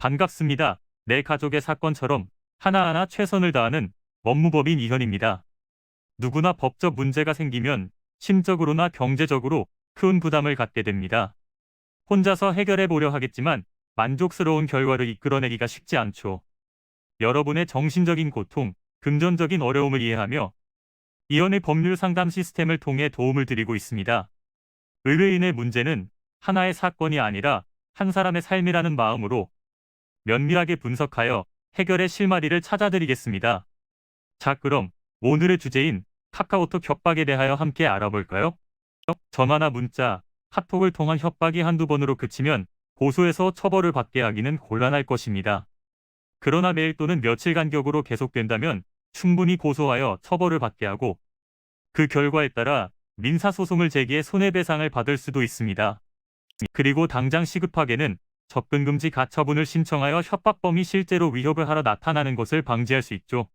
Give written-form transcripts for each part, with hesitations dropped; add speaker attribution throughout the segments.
Speaker 1: 반갑습니다. 내 가족의 사건처럼 하나하나 최선을 다하는 법무법인 이현입니다. 누구나 법적 문제가 생기면 심적으로나 경제적으로 큰 부담을 갖게 됩니다. 혼자서 해결해 보려 하겠지만 만족스러운 결과를 이끌어내기가 쉽지 않죠. 여러분의 정신적인 고통, 금전적인 어려움을 이해하며 이현의 법률 상담 시스템을 통해 도움을 드리고 있습니다. 의뢰인의 문제는 하나의 사건이 아니라 한 사람의 삶이라는 마음으로 면밀하게 분석하여 해결의 실마리를 찾아드리겠습니다. 자, 그럼 오늘의 주제인 카카오톡 협박에 대하여 함께 알아볼까요? 전화나 문자, 카톡을 통한 협박이 한두 번으로 그치면 고소해서 처벌을 받게 하기는 곤란할 것입니다. 그러나 매일 또는 며칠 간격으로 계속된다면 충분히 고소하여 처벌을 받게 하고 그 결과에 따라 민사소송을 제기해 손해배상을 받을 수도 있습니다. 그리고 당장 시급하게는 접근금지 가처분을 신청하여 협박범이 실제로 위협을 하러 나타나는 것을 방지할 수 있죠.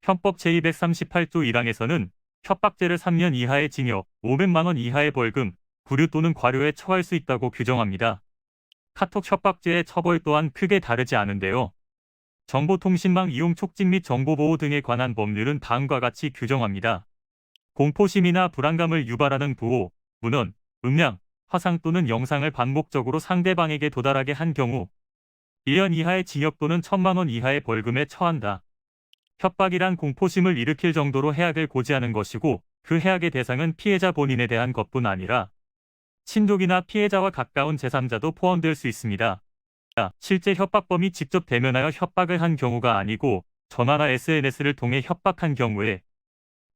Speaker 1: 형법 제238조 1항에서는 협박죄를 3년 이하의 징역, 500만 원 이하의 벌금, 구류 또는 과료에 처할 수 있다고 규정합니다. 카톡 협박죄의 처벌 또한 크게 다르지 않은데요. 정보통신망 이용 촉진 및 정보보호 등에 관한 법률은 다음과 같이 규정합니다. 공포심이나 불안감을 유발하는 부호, 문원, 음량, 화상 또는 영상을 반복적으로 상대방에게 도달하게 한 경우 1년 이하의 징역 또는 1,000만 원 이하의 벌금에 처한다. 협박이란 공포심을 일으킬 정도로 해악을 고지하는 것이고 그 해악의 대상은 피해자 본인에 대한 것뿐 아니라 친족이나 피해자와 가까운 제3자도 포함될 수 있습니다. 실제 협박범이 직접 대면하여 협박을 한 경우가 아니고 전화나 SNS를 통해 협박한 경우에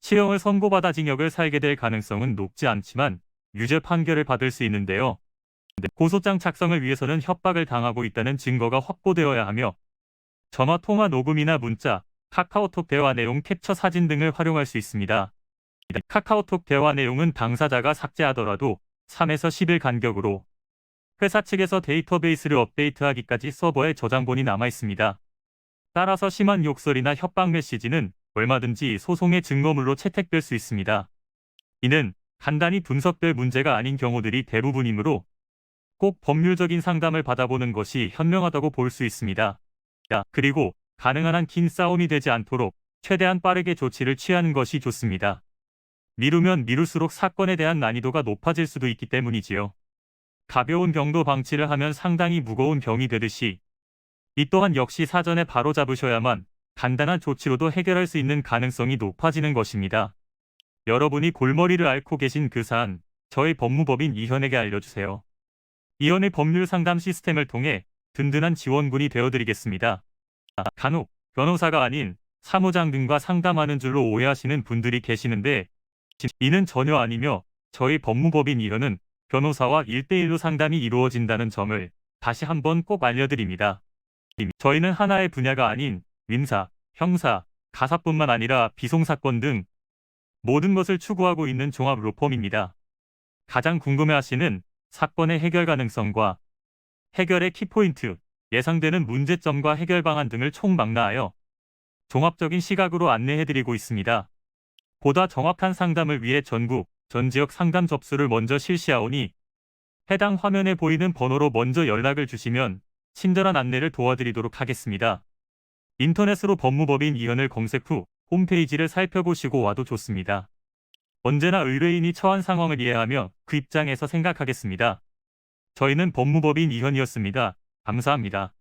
Speaker 1: 실형을 선고받아 징역을 살게 될 가능성은 높지 않지만 유죄 판결을 받을 수 있는데요. 고소장 작성을 위해서는 협박을 당하고 있다는 증거가 확보되어야 하며 전화 통화 녹음이나 문자, 카카오톡 대화 내용 캡처 사진 등을 활용할 수 있습니다. 카카오톡 대화 내용은 당사자가 삭제하더라도 3에서 10일 간격으로 회사 측에서 데이터베이스를 업데이트하기까지 서버에 저장본이 남아 있습니다. 따라서 심한 욕설이나 협박 메시지는 얼마든지 소송의 증거물로 채택될 수 있습니다. 이는 간단히 분석될 문제가 아닌 경우들이 대부분이므로 꼭 법률적인 상담을 받아보는 것이 현명하다고 볼 수 있습니다. 그리고 가능한 한 긴 싸움이 되지 않도록 최대한 빠르게 조치를 취하는 것이 좋습니다. 미루면 미룰수록 사건에 대한 난이도가 높아질 수도 있기 때문이지요. 가벼운 병도 방치를 하면 상당히 무거운 병이 되듯이 이 또한 역시 사전에 바로잡으셔야만 간단한 조치로도 해결할 수 있는 가능성이 높아지는 것입니다. 여러분이 골머리를 앓고 계신 그 사안, 저희 법무법인 이현에게 알려주세요. 이현의 법률 상담 시스템을 통해 든든한 지원군이 되어드리겠습니다. 간혹 변호사가 아닌 사무장 등과 상담하는 줄로 오해하시는 분들이 계시는데 이는 전혀 아니며 저희 법무법인 이현은 변호사와 1대1로 상담이 이루어진다는 점을 다시 한번 꼭 알려드립니다. 저희는 하나의 분야가 아닌 민사, 형사, 가사뿐만 아니라 비송사건 등 모든 것을 추구하고 있는 종합 로펌입니다. 가장 궁금해하시는 사건의 해결 가능성과 해결의 키포인트, 예상되는 문제점과 해결 방안 등을 총망라하여 종합적인 시각으로 안내해드리고 있습니다. 보다 정확한 상담을 위해 전국, 전 지역 상담 접수를 먼저 실시하오니 해당 화면에 보이는 번호로 먼저 연락을 주시면 친절한 안내를 도와드리도록 하겠습니다. 인터넷으로 법무법인 이현을 검색 후 홈페이지를 살펴보시고 와도 좋습니다. 언제나 의뢰인이 처한 상황을 이해하며 그 입장에서 생각하겠습니다. 저희는 법무법인 이현이었습니다. 감사합니다.